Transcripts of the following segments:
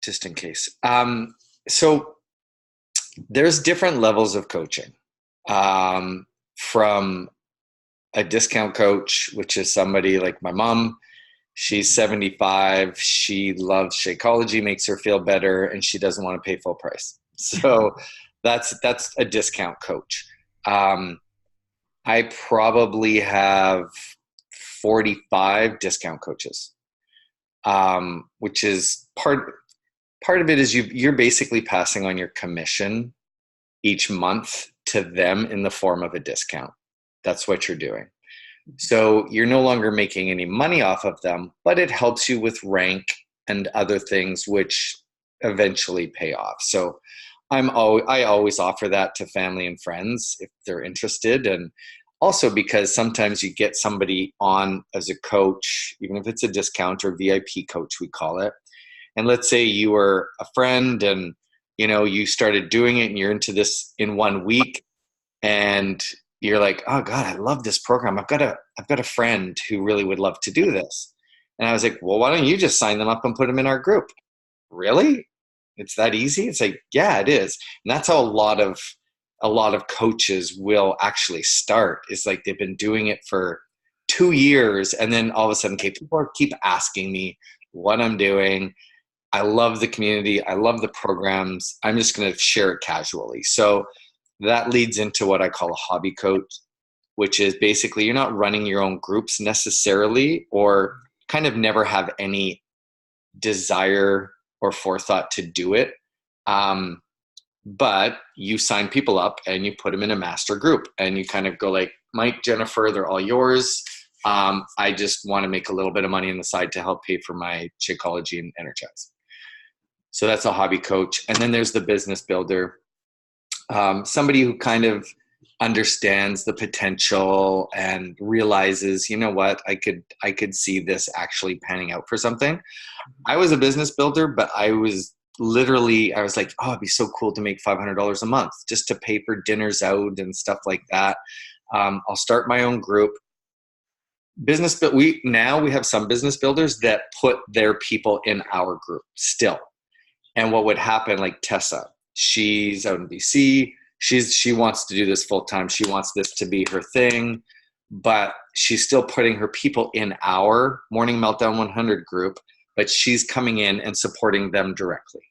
just in case. So there's different levels of coaching. From a discount coach, which is somebody like my mom. She's 75. She loves Shakeology, makes her feel better, and she doesn't want to pay full price. So that's a discount coach. I probably have 45 discount coaches, which is part of it is you're basically passing on your commission each month to them in the form of a discount. That's what you're doing. So you're no longer making any money off of them, but it helps you with rank and other things which eventually pay off. So I always offer that to family and friends if they're interested. And also because sometimes you get somebody on as a coach, even if it's a discount or VIP coach, we call it. And let's say you were a friend and you started doing it and you're into this in 1 week and you're like, oh God, I love this program. I've got a friend who really would love to do this. And I was like, well, why don't you just sign them up and put them in our group? Really? It's that easy? It's like, yeah, it is. And that's how a lot of coaches will actually start. It's like they've been doing it for 2 years. And then all of a sudden, okay, people keep asking me what I'm doing. I love the community. I love the programs. I'm just going to share it casually. So that leads into what I call a hobby coach, which is basically you're not running your own groups necessarily, or kind of never have any desire or forethought to do it. But you sign people up and you put them in a master group and you kind of go like, Mike, Jennifer, they're all yours. I just want to make a little bit of money on the side to help pay for my Shakeology and Energize. So that's a hobby coach. And then there's the business builder. Somebody who kind of understands the potential and realizes, you know what, I could see this actually panning out for something. I was a business builder, but I was like, oh, it'd be so cool to make $500 a month just to pay for dinners out and stuff like that. I'll start my own group. We have some business builders that put their people in our group still. And what would happen, like Tessa, she's out in BC. She wants to do this full time. She wants this to be her thing, but she's still putting her people in our Morning Meltdown 100 group, but she's coming in and supporting them directly.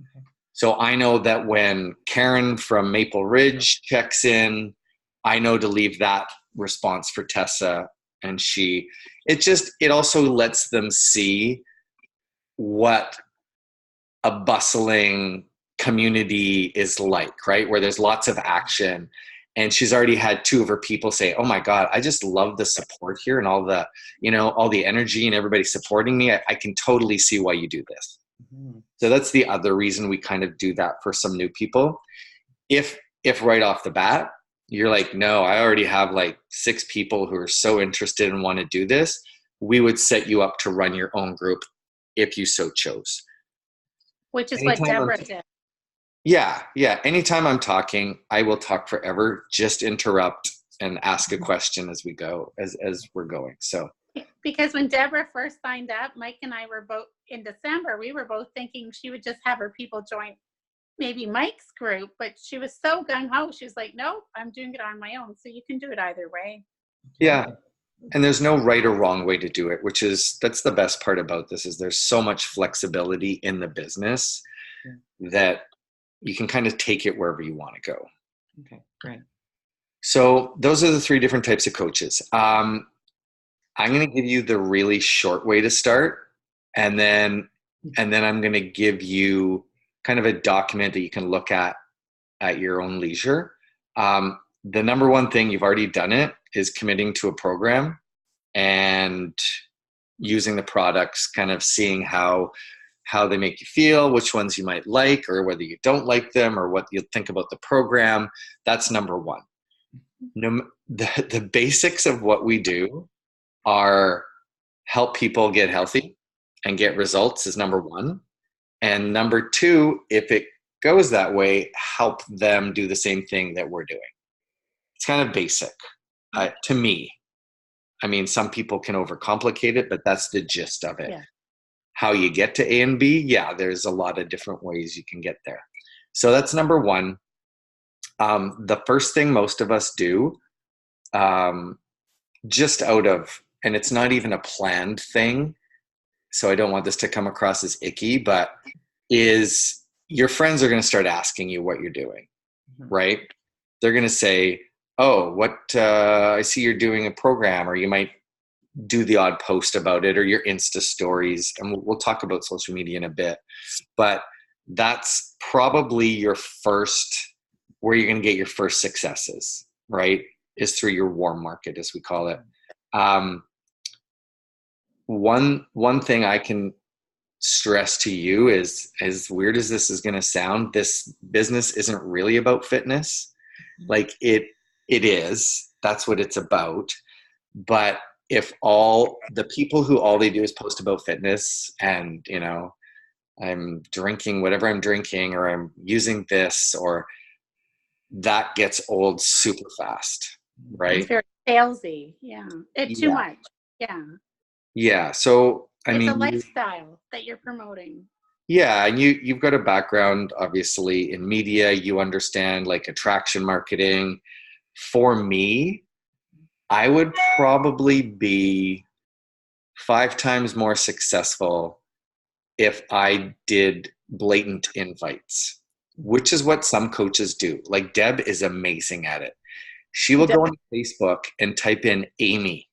Okay. So I know that when Karen from Maple Ridge checks in, I know to leave that response for Tessa, and it also lets them see what a bustling community is like, right? Where there's lots of action. And she's already had 2 of her people say, oh my God, I just love the support here and all the energy and everybody supporting me. I can totally see why you do this. Mm-hmm. So that's the other reason we kind of do that for some new people. If right off the bat, you're like, no, I already have like 6 people who are so interested and want to do this, we would set you up to run your own group if you so chose. Which is what Deborah did. Yeah. Anytime I'm talking, I will talk forever. Just interrupt and ask a question as we go, as we're going. So, because when Deborah first signed up, Mike and I were both in December. We were both thinking she would just have her people join maybe Mike's group, but she was so gung ho. She was like, "No, I'm doing it on my own." So you can do it either way. Yeah. And there's no right or wrong way to do it, that's the best part about this is there's so much flexibility in the business that you can kind of take it wherever you want to go. Okay, great. So those are the 3 different types of coaches. I'm going to give you the really short way to start. And then I'm going to give you kind of a document that you can look at your own leisure. The number one thing, you've already done it, is committing to a program and using the products, kind of seeing how they make you feel, which ones you might like, or whether you don't like them, or what you think about the program. That's number one. The basics of what we do are help people get healthy and get results is number one. And number 2, if it goes that way, help them do the same thing that we're doing. It's kind of basic to me. I mean, some people can overcomplicate it, but that's the gist of it. Yeah. How you get to A and B, yeah, there's a lot of different ways you can get there. So that's number one. The first thing most of us do, just out of, and it's not even a planned thing, so I don't want this to come across as icky, but is your friends are going to start asking you what you're doing, right? They're going to say, oh, I see you're doing a program, or you might do the odd post about it, or your Insta stories. And we'll talk about social media in a bit, but that's probably your first, where you're going to get your first successes, right? Is through your warm market, as we call it. One thing I can stress to you is, as weird as this is going to sound, this business isn't really about fitness. Like it is, that's what it's about. But if all the people who all they do is post about fitness and, I'm drinking whatever I'm drinking, or I'm using this, or that gets old super fast, right? It's very salesy. Yeah. Too much. Yeah. Yeah. So, It's a lifestyle that you're promoting. Yeah, and you've got a background, obviously, in media. You understand like attraction marketing. For me, I would probably be 5 times more successful if I did blatant invites, which is what some coaches do. Like Deb is amazing at it. She will go on Facebook and type in Amy,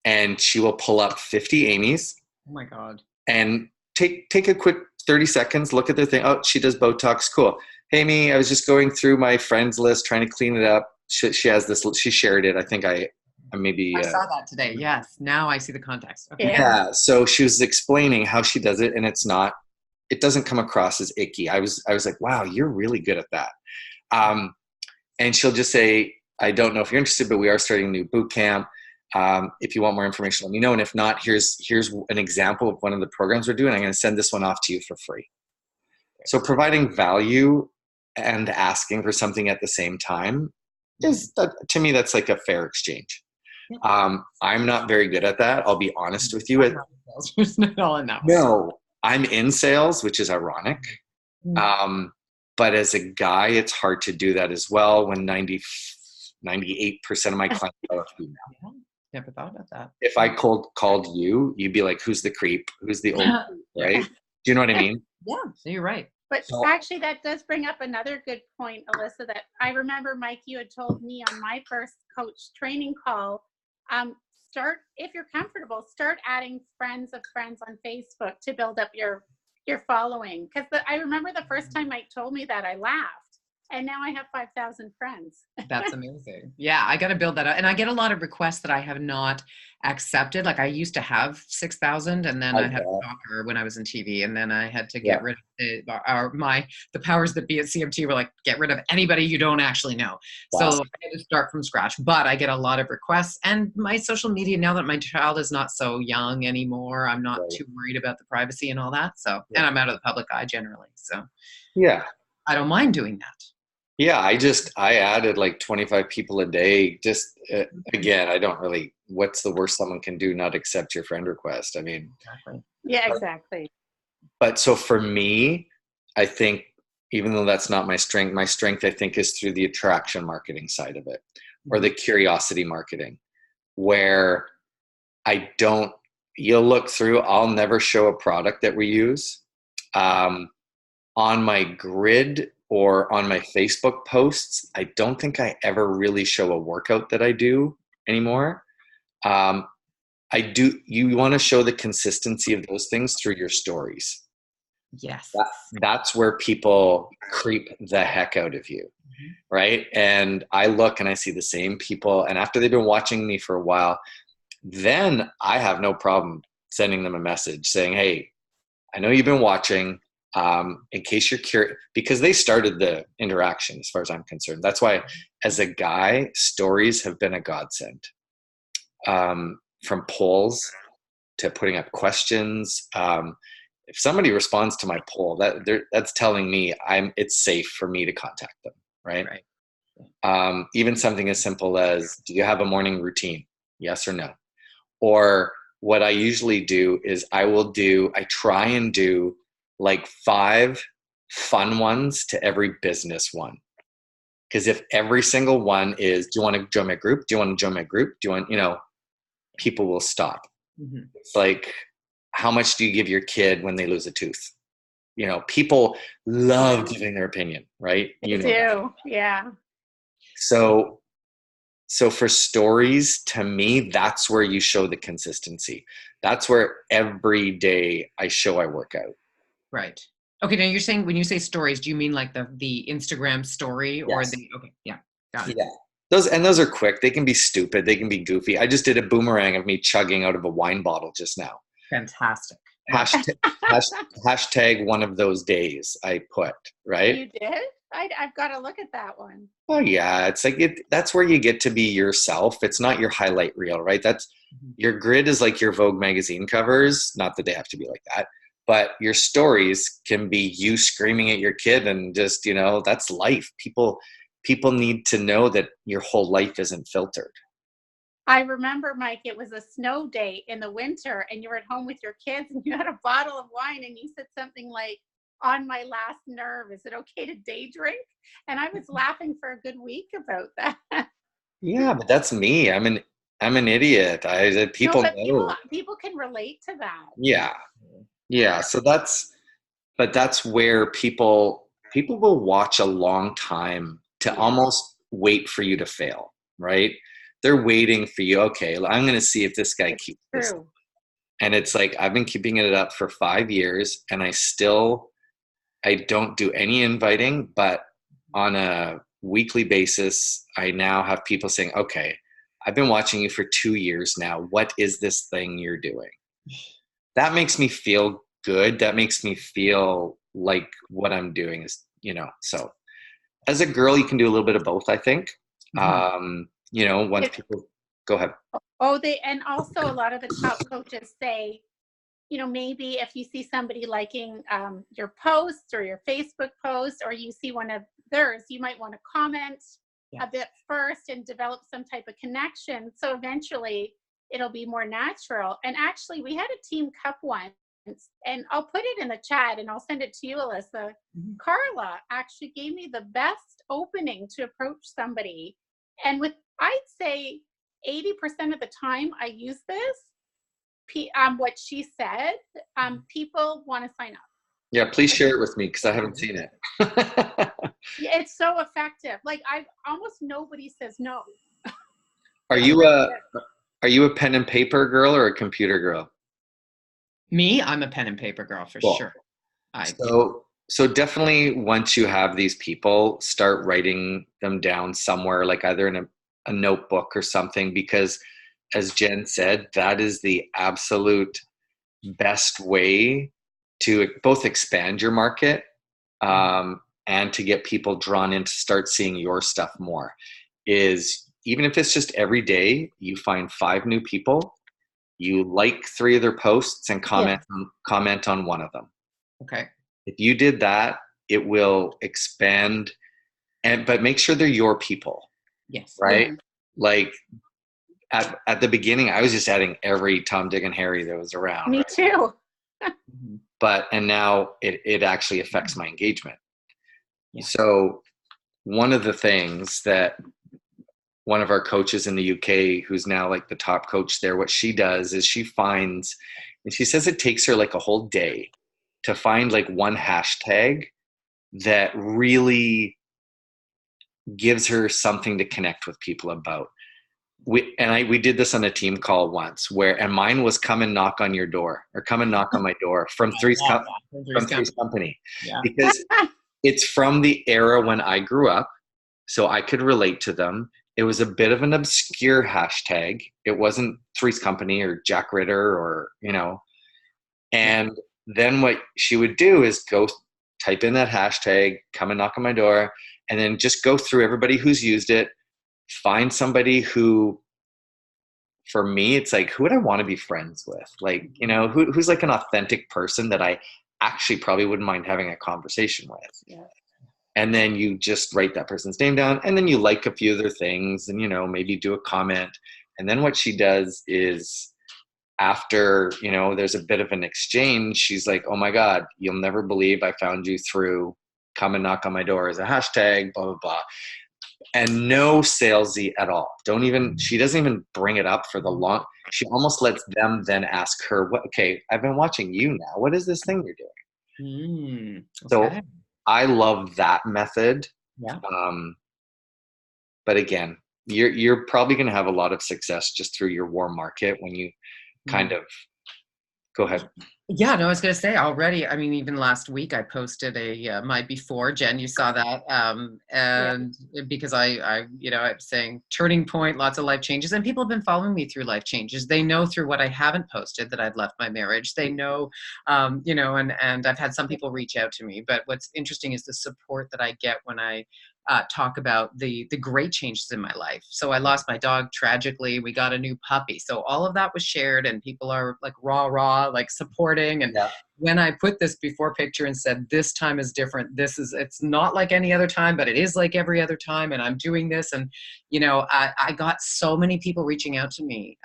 and she will pull up 50 Amy's. Oh my God. And take a quick 30 seconds, look at their thing. Oh, she does Botox. Cool. Hey, me, I was just going through my friends list, trying to clean it up. She has this, she shared it. I think I maybe. I saw that today. Yes. Now I see the context. Okay. Yeah. So she was explaining how she does it, and it doesn't come across as icky. I was like, wow, you're really good at that. And she'll just say, I don't know if you're interested, but we are starting a new boot camp. If you want more information, let me know. And if not, here's an example of one of the programs we're doing. I'm going to send this one off to you for free. So providing value and asking for something at the same time is, to me, that's like a fair exchange. I'm not very good at that. I'll be honest with you. No, I'm in sales, which is ironic. But as a guy, it's hard to do that as well when 98% of my clients are female. Never thought about that. If I called you, you'd be like, who's the creep? Who's the old creep, right? Do you know what I mean? Yeah, so you're right. But actually, that does bring up another good point, Alyssa, that I remember, Mike, you had told me on my first coach training call, if you're comfortable, start adding friends of friends on Facebook to build up your following. Because I remember the first time Mike told me that, I laughed. And now I have 5,000 friends. That's amazing. Yeah, I got to build that up. And I get a lot of requests that I have not accepted. Like I used to have 6,000, and then I had a stalker when I was in TV, and then I had to get rid of the powers that be at CMT were like, get rid of anybody you don't actually know. Wow. So I had to start from scratch. But I get a lot of requests, and my social media, now that my child is not so young anymore, I'm not too worried about the privacy and all that. So, and I'm out of the public eye generally. So I don't mind doing that. Yeah, I added like 25 people a day. Just again, I don't really. What's the worst someone can do? Not accept your friend request. I mean, exactly. Yeah, exactly. But so for me, I think even though that's not my strength I think is through the attraction marketing side of it, or the curiosity marketing, where you'll look through. I'll never show a product that we use on my grid. Or on my Facebook posts, I don't think I ever really show a workout that I do anymore. You want to show the consistency of those things through your stories. Yes. That's where people creep the heck out of you, right? And I look and I see the same people, and after they've been watching me for a while, then I have no problem sending them a message saying, hey, I know you've been watching. In case you're curious, because they started the interaction as far as I'm concerned. That's why, as a guy, stories have been a godsend. From polls to putting up questions. If somebody responds to my poll, that's telling me it's safe for me to contact them, right? Even something as simple as, do you have a morning routine? Yes or no? Or what I usually do is I try and do like 5 fun ones to every business one. Because if every single one is, do you want to join my group? Do you want to join my group? Do you want, people will stop. Mm-hmm. It's like, how much do you give your kid when they lose a tooth? People love giving their opinion, right? They do. Yeah. So for stories, to me, that's where you show the consistency. That's where every day I show I work out. Right. Okay. Now you're saying, when you say stories, do you mean like the Instagram story or Yes. okay. Yeah. Got it. Yeah. Those are quick. They can be stupid. They can be goofy. I just did a boomerang of me chugging out of a wine bottle just now. Fantastic. Hashtag one of those days I put, right? You did? I've got to look at that one. Oh yeah. It's like, that's where you get to be yourself. It's not your highlight reel, right? That's your grid is like your Vogue magazine covers. Not that they have to be like that, but your stories can be you screaming at your kid and just, that's life. People need to know that your whole life isn't filtered. I remember, Mike, it was a snow day in the winter and you were at home with your kids and you had a bottle of wine and you said something like, on my last nerve, is it okay to day drink? And I was laughing for a good week about that. Yeah, but that's me. I'm an idiot. People know. People can relate to that. Yeah. So that's where people will watch a long time to almost wait for you to fail, right? They're waiting for you. Okay, I'm going to see if this guy keeps this. And it's like, I've been keeping it up for 5 years and I don't do any inviting, but on a weekly basis, I now have people saying, okay, I've been watching you for 2 years now. What is this thing you're doing? That makes me feel good. That makes me feel like what I'm doing is, so as a girl, you can do a little bit of both, I think. Once people go ahead. And also a lot of the top coaches say, maybe if you see somebody liking your posts or your Facebook post, or you see one of theirs, you might want to comment a bit first and develop some type of connection. So eventually it'll be more natural. And actually, we had a team cup once, and I'll put it in the chat and I'll send it to you, Alyssa. Carla actually gave me the best opening to approach somebody. And I'd say 80% of the time I use this, what she said, people want to sign up. Yeah, please share it with me because I haven't seen it. It's so effective. Like, almost nobody says no. Are you a pen and paper girl or a computer girl? Me, I'm a pen and paper girl for sure. So definitely, once you have these people, start writing them down somewhere, like either in a notebook or something, because as Jen said, that is the absolute best way to both expand your market and to get people drawn in to start seeing your stuff more. Is even if it's just every day, you find 5 new people, you like 3 of their posts and comment on one of them. Okay. If you did that, it will expand, but make sure they're your people. Yes. Right? Yeah. Like at the beginning, I was just adding every Tom, Dick, and Harry that was around. Me too. And now it actually affects my engagement. Yeah. So one of the things that one of our coaches in the UK, who's now like the top coach there, what she does is she finds, and she says it takes her like a whole day to find like one hashtag that really gives her something to connect with people about. We did this on a team call once and mine was come and knock on your door, or come and knock on my door, from Three's Company. Yeah. Because it's from the era when I grew up, so I could relate to them. It was a bit of an obscure hashtag. It wasn't Three's Company or Jack Ritter or, and then what she would do is go type in that hashtag, come and knock on my door, and then just go through everybody who's used it, find somebody who, for me, it's like, who would I want to be friends with? Like, who's like an authentic person that I actually probably wouldn't mind having a conversation with. Yeah. And then you just write that person's name down, and then you like a few of their things and, maybe do a comment. And then what she does is after, you know, there's a bit of an exchange, she's like, oh my God, you'll never believe I found you through Come and Knock on My Door as a hashtag, blah, blah, blah. And no salesy at all. She doesn't even bring it up for the long. She almost lets them then ask her, "What? Okay, I've been watching you now. What is this thing you're doing?" So Okay. I love that method. Yeah. But again, you're probably going to have a lot of success just through your warm market when you kind of go ahead. Yeah, no, I was going to say already. I mean, even last week I posted my before. Jen, you saw that, and because I'm saying turning point, lots of life changes, and people have been following me through life changes. They know through what I haven't posted that I'd left my marriage. They know, and I've had some people reach out to me. But what's interesting is the support that I get when I talk about the great changes in my life. So I lost my dog tragically. We got a new puppy. So all of that was shared, and people are like raw, like supporting. And when I put this before picture and said, this time is different, it's not like any other time, but it is like every other time. And I'm doing this. And, I got so many people reaching out to me.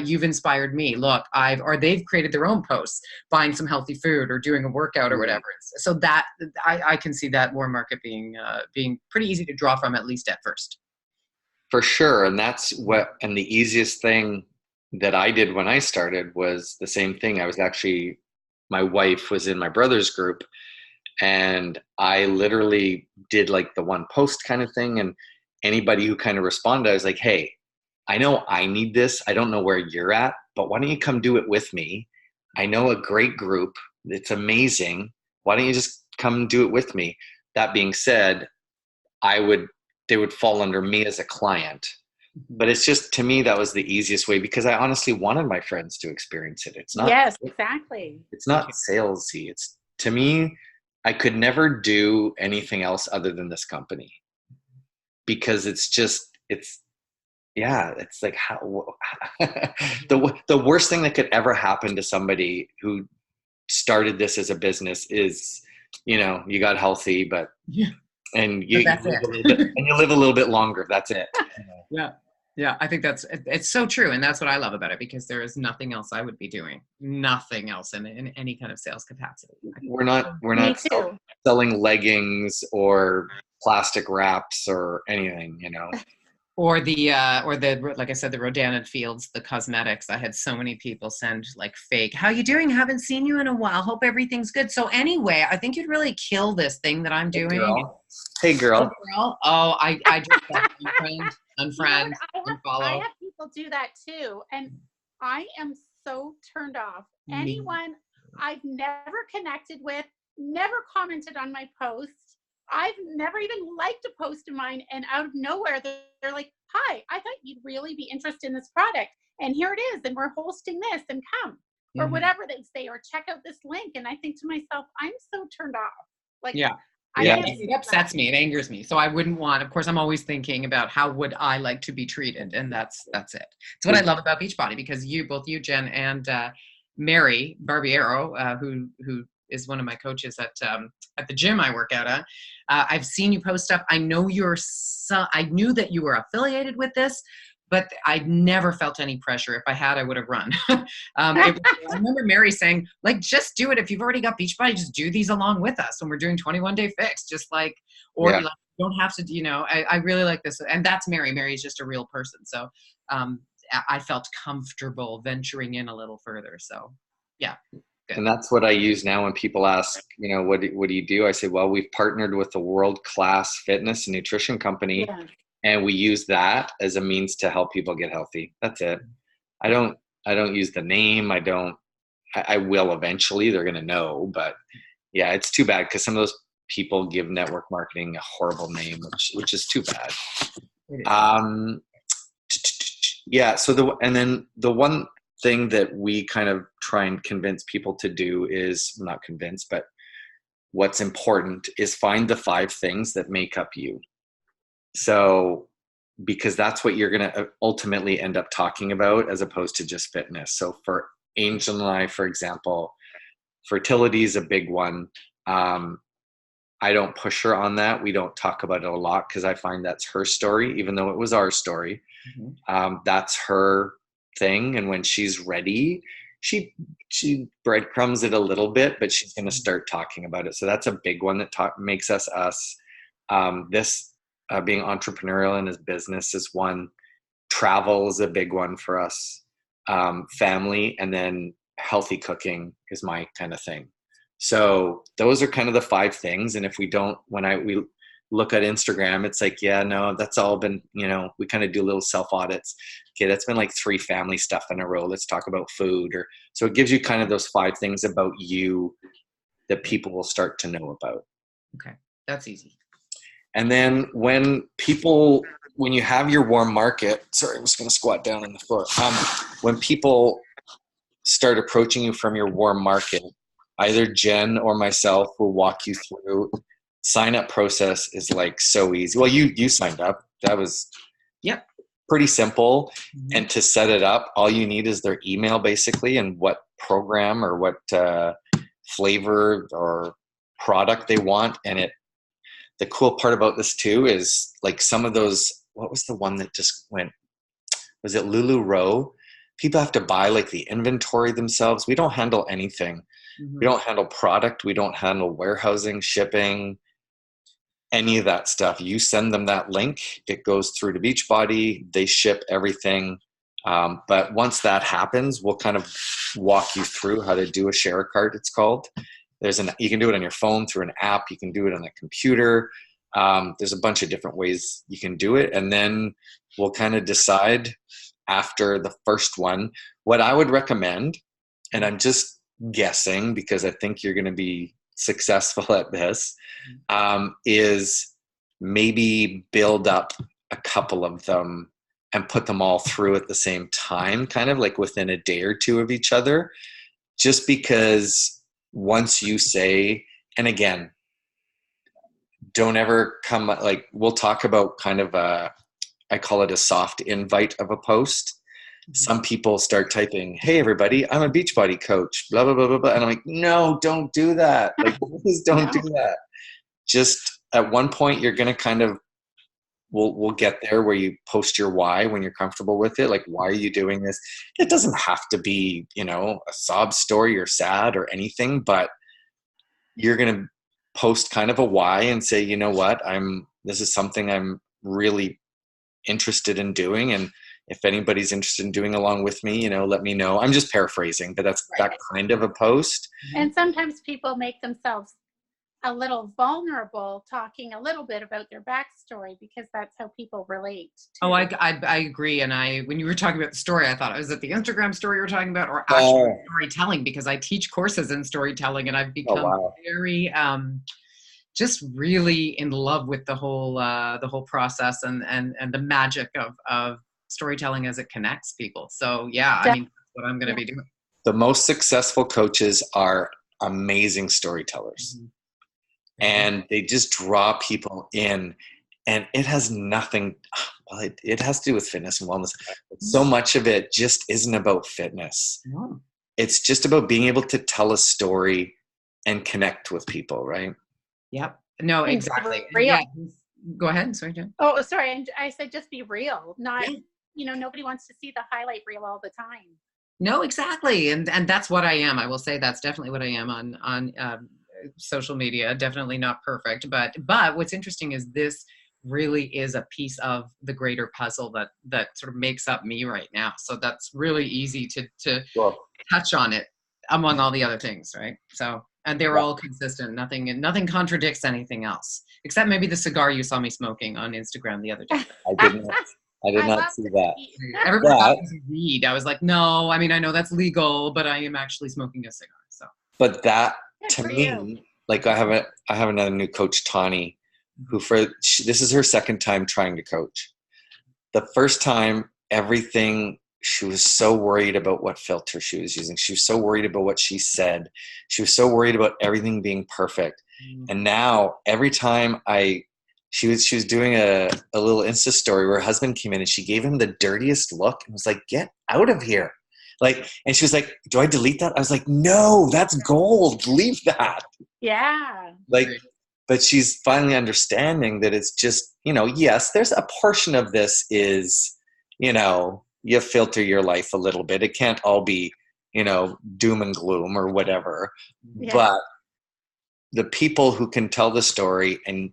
You've inspired me. Look, they've created their own posts, buying some healthy food or doing a workout or whatever. So that I can see that warm market being pretty easy to draw from, at least at first. For sure. And and the easiest thing that I did when I started was the same thing. My wife was in my brother's group, and I literally did like the one post kind of thing. And anybody who kind of responded, I was like, hey, I know I need this. I don't know where you're at, but why don't you come do it with me? I know a great group. It's amazing. Why don't you just come do it with me? That being said, they would fall under me as a client. But it's just, to me, that was the easiest way, because I honestly wanted my friends to experience it. It's not, yes, exactly. It's not salesy. To me, I could never do anything else other than this company, because it's like how the worst thing that could ever happen to somebody who started this as a business is, you got healthy, but and you live a little bit longer. That's it. Yeah, I think it's so true. And that's what I love about it, because there is nothing else I would be doing. Nothing else in any kind of sales capacity. We're not selling leggings or plastic wraps or anything, Or like I said, the Rodan Fields, the cosmetics. I had so many people send like fake, how you doing? Haven't seen you in a while. Hope everything's good. So anyway, I think you'd really kill this thing that I'm doing. Hey girl. Oh, I just unfriend, unfollow. I have people do that too. And I am so turned off. Anyone I've never connected with, never commented on my posts. I've never even liked a post of mine, and out of nowhere, they're like, hi, I thought you'd really be interested in this product. And here it is. And we're hosting this, and come. Or whatever they say, or check out this link. And I think to myself, I'm so turned off. Like, it upsets me. It angers me. So I wouldn't want, of course, I'm always thinking about how would I like to be treated. And that's it. It's what I love about Beachbody, because both you, Jen, and Mary Barbiero, who is one of my coaches at the gym I work out at. I've seen you post stuff. I know I knew that you were affiliated with this, but I never felt any pressure. If I had, I would have run. I remember Mary saying, like, just do it. If you've already got Beachbody, just do these along with us when we're doing 21-day fix. Just like, or you don't have to, I really like this. And that's Mary. Mary is just a real person. So I felt comfortable venturing in a little further. So yeah. Good. And that's what I use now when people ask, what do you do? I say, well, we've partnered with a world-class fitness and nutrition company, and we use that as a means to help people get healthy. That's it. I don't use the name. I will eventually. They're going to know, but yeah, it's too bad, because some of those people give network marketing a horrible name, which is too bad. So the one thing that we kind of try and convince people to do is, not convince, but what's important is find the 5 things that make up you. So, because that's what you're going to ultimately end up talking about, as opposed to just fitness. So for Angel and I, for example, fertility is a big one. I don't push her on that. We don't talk about it a lot, because I find that's her story, even though it was our story. That's her thing. And when she's ready, she breadcrumbs it a little bit, but she's going to start talking about it. So that's a big one that makes us us. This being entrepreneurial in his business is one. Travel is a big one for us. Family, and then healthy cooking is my kind of thing. So those are kind of the 5 things. And if we don't, we look at Instagram, it's like, yeah, no, that's all been, we kind of do little self audits. Okay, that's been like 3 family stuff in a row. Let's talk about food. So it gives you kind of those 5 things about you that people will start to know about. Okay, that's easy. And then when you have your warm market, sorry, I'm just going to squat down on the floor. When people start approaching you from your warm market, either Jen or myself will walk you through. Sign up process is like so easy. Well, you signed up. That was pretty simple. Mm-hmm. And to set it up, all you need is their email basically, and what program or what flavor or product they want. And the cool part about this too is like some of those, what was the one that just went, was it LuLaRoe? People have to buy like the inventory themselves. We don't handle anything. Mm-hmm. We don't handle product. We don't handle warehousing, shipping, any of that stuff. You send them that link, it goes through to Beachbody, they ship everything. But once that happens, we'll kind of walk you through how to do a share cart, it's called. You can do it on your phone through an app. You can do it on a computer. There's a bunch of different ways you can do it. And then we'll kind of decide after the first one, what I would recommend, and I'm just guessing because I think you're going to be successful at this, is maybe build up a couple of them and put them all through at the same time, kind of like within a day or 2 of each other, just because once you say, and again, don't ever come, like we'll talk about kind of I call it a soft invite of a post. Some people start typing, hey everybody, I'm a Beachbody coach, blah, blah, blah, blah, blah. And I'm like, no, don't do that. Like, please don't do that. Just at one point, you're going to kind of, we'll get there where you post your why when you're comfortable with it. Like, why are you doing this? It doesn't have to be, a sob story or sad or anything, but you're going to post kind of a why and say, you know what, this is something I'm really interested in doing. And if anybody's interested in doing along with me, let me know. I'm just paraphrasing, but that's right. That kind of a post. And sometimes people make themselves a little vulnerable talking a little bit about their backstory because that's how people relate to. Oh, I agree. And when you were talking about the story, I thought, was it the Instagram story you were talking about or actual storytelling? Because I teach courses in storytelling and I've become very, just really in love with the whole process and the magic of storytelling as it connects people. So yeah, I mean, that's what I'm going to be doing. The most successful coaches are amazing storytellers. Mm-hmm. And they just draw people in, and it has nothing, well, it has to do with fitness and wellness. But so much of it just isn't about fitness. No. It's just about being able to tell a story and connect with people, right? Yep. No, exactly. Real. Yeah. Go ahead. Sorry, Jen. Oh, sorry. I said just be real. Not, nobody wants to see the highlight reel all the time. No, exactly. And that's what I am. I will say that's definitely what I am on social media. Definitely not perfect, but what's interesting is this really is a piece of the greater puzzle that sort of makes up me right now. So that's really easy to touch on it among all the other things, right? So, and they're all consistent. Nothing contradicts anything else, except maybe the cigar you saw me smoking on Instagram the other day. I did not see that. Everybody thought it was weed. I was like, no, I mean, I know that's legal, but I am actually smoking a cigar. So, but that to me, like I have another new coach, Tani, who this is her second time trying to coach. The first time, she was so worried about what filter she was using. She was so worried about what she said. She was so worried about everything being perfect. And now every time she was doing a little Insta story where her husband came in and she gave him the dirtiest look and was like, get out of here. Like, and she was like, do I delete that? I was like, no, that's gold. Leave that. Yeah. Like, but she's finally understanding that it's just, yes, there's a portion of this is, you filter your life a little bit. It can't all be, doom and gloom or whatever. Yeah. But the people who can tell the story and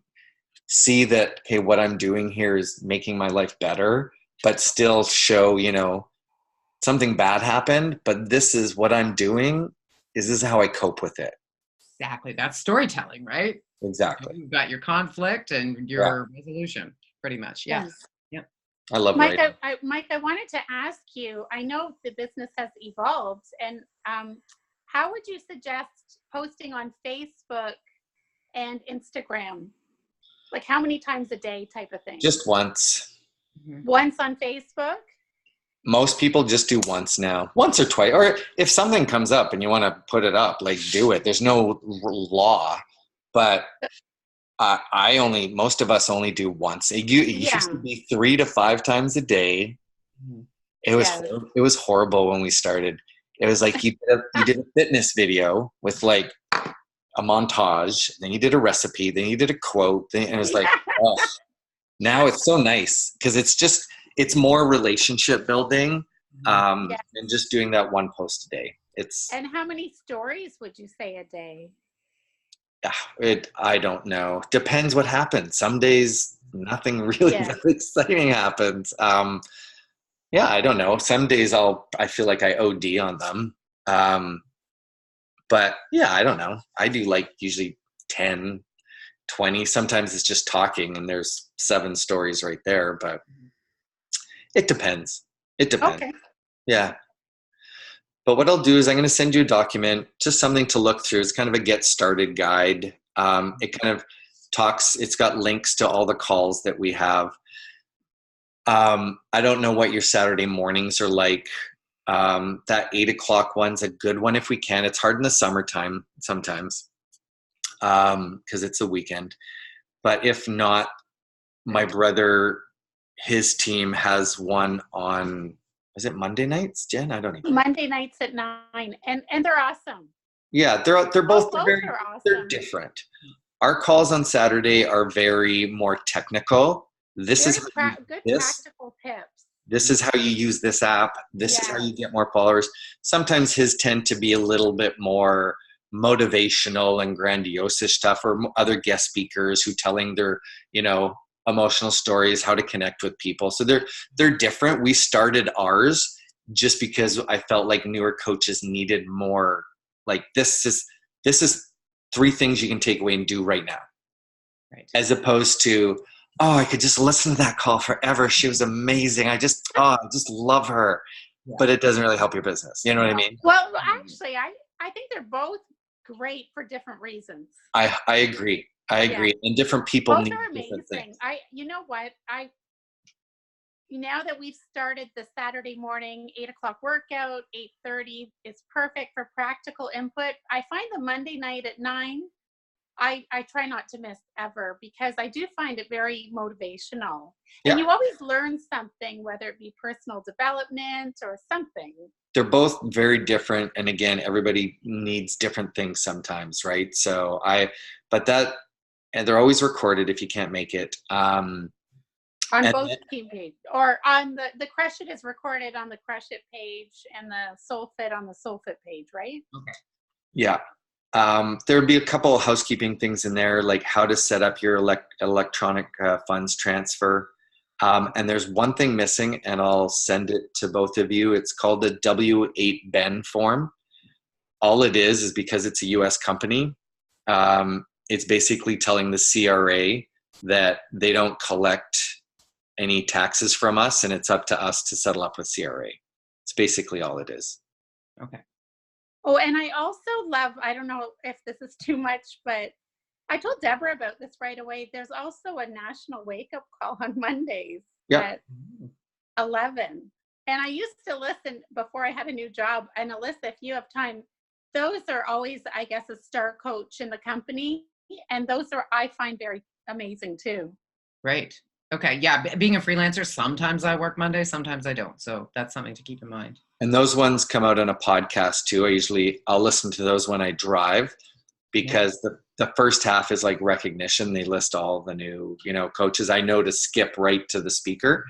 see that, okay, what I'm doing here is making my life better, but still show, something bad happened, but this is what I'm doing. This is how I cope with it. Exactly. That's storytelling, right? Exactly. You've got your conflict and your resolution, pretty much. Yes. Yeah. I love Mike, writing. Mike, I wanted to ask you, I know the business has evolved, and how would you suggest posting on Facebook and Instagram? Like how many times a day type of thing? Just once. Once on Facebook? Most people just do once now, once or twice. Or if something comes up and you want to put it up, like do it. There's no law, but most of us only do once. It used to be 3 to 5 times a day. It was horrible when we started. It was like you did a fitness video with like a montage, then you did a recipe, then you did a quote, and it was like, oh. Now it's so nice because it's more relationship building and just doing that one post a day. And how many stories would you say a day? I don't know. Depends what happens. Some days nothing really that exciting happens. I don't know. Some days I feel like I OD on them. But yeah, I don't know. I do like usually 10, 20. Sometimes it's just talking and there's 7 stories right there, but it depends. Okay. Yeah. But what I'll do is I'm going to send you a document, just something to look through. It's kind of a get started guide. It kind of it's got links to all the calls that we have. I don't know what your Saturday mornings are like. That 8 o'clock one's a good one if we can. It's hard in the summertime sometimes because it's a weekend. But if not, my brother, his team has one on, is it Monday nights, Jen? I don't even know. Monday nights at 9, and they're awesome. Yeah, they're both are awesome. They're different. Our calls on Saturday are very more technical. This is practical tips. This is how you use this app. This is how you get more followers. Sometimes his tend to be a little bit more motivational and grandiose stuff, or other guest speakers who telling their, emotional stories, how to connect with people. So they're different. We started ours just because I felt like newer coaches needed more. Like this is 3 things you can take away and do right now. Right. As opposed to, I could just listen to that call forever. She was amazing. I just love her. Yeah. But it doesn't really help your business. You know what I mean? Well, actually, I think they're both great for different reasons. I agree. And different people both need are different amazing. things. You know what? Now that we've started the Saturday morning 8 o'clock workout, 8:30 is perfect for practical input. I find the Monday night at 9, I try not to miss ever, because I do find it very motivational. And you always learn something, whether it be personal development or something. They're both very different. And again, everybody needs different things sometimes, right? So and they're always recorded if you can't make it. On both team page, or on the Crush It is recorded on the Crush It page, and the Soul Fit on the Soul Fit page, right? Okay. Yeah. There'd be a couple of housekeeping things in there, like how to set up your electronic funds transfer. And there's one thing missing, and I'll send it to both of you. It's called the W-8 Ben form. All it is because it's a U.S. company. It's basically telling the CRA that they don't collect any taxes from us, and it's up to us to settle up with CRA. It's basically all it is. Okay. Oh, and I also love, I don't know if this is too much, but I told Deborah about this right away. There's also a national wake-up call on Mondays at 11. And I used to listen before I had a new job. And Alyssa, if you have time, those are always, I guess, a star coach in the company. And those are, I find, very amazing too. Right. Okay. Yeah. Being a freelancer, sometimes I work Monday, sometimes I don't. So that's something to keep in mind. And those ones come out on a podcast too. I'll listen to those when I drive, because the first half is like recognition. They list all the new, coaches. I know to skip right to the speaker.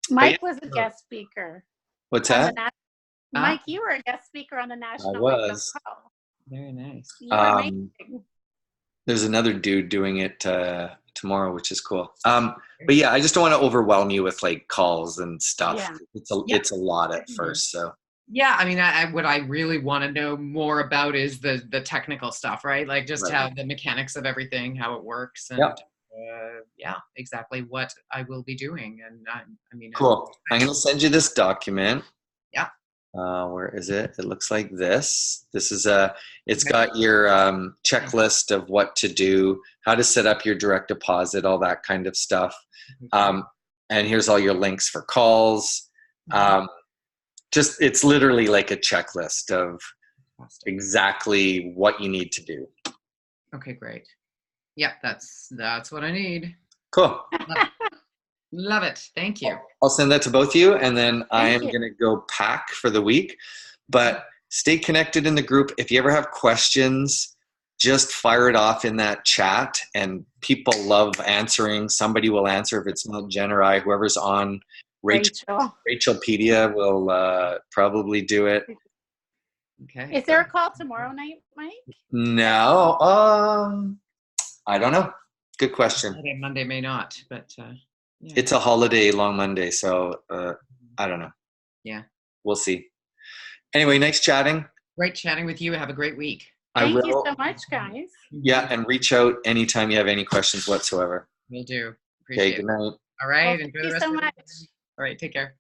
Mike was a guest speaker. What's on that? the Mike, you were a guest speaker on the National Wake Up was. Call. Very nice. You were amazing. There's another dude doing it tomorrow, which is cool. But yeah, I just don't want to overwhelm you with like calls and stuff. Yeah. It's a lot at first. So yeah, I mean, what I really want to know more about is the technical stuff, right? Like just how the mechanics of everything, how it works, and yeah, exactly what I will be doing. And I mean, cool. I'm gonna send you this document. Yeah. Where is it? It looks like this. This is it's got your checklist of what to do, how to set up your direct deposit, all that kind of stuff. And here's all your links for calls. Just, it's literally like a checklist of exactly what you need to do. Okay, great. Yep, that's what I need. Cool. Love it. Thank you. I'll send that to both of you, and then I am going to go pack for the week. But stay connected in the group. If you ever have questions, just fire it off in that chat, and people love answering. Somebody will answer if it's not Jen or I. Whoever's on, Rachelpedia will probably do it. Okay. Is there a call tomorrow night, Mike? No. I don't know. Good question. Monday may not, but yeah. It's a holiday, long Monday, so I don't know. Yeah. We'll see. Anyway, nice chatting. Great chatting with you. Have a great week. Thank you so much, guys. Yeah, and reach out anytime you have any questions whatsoever. Will do. Appreciate it. Good night. All right. Well, thank you so much. All right. Take care.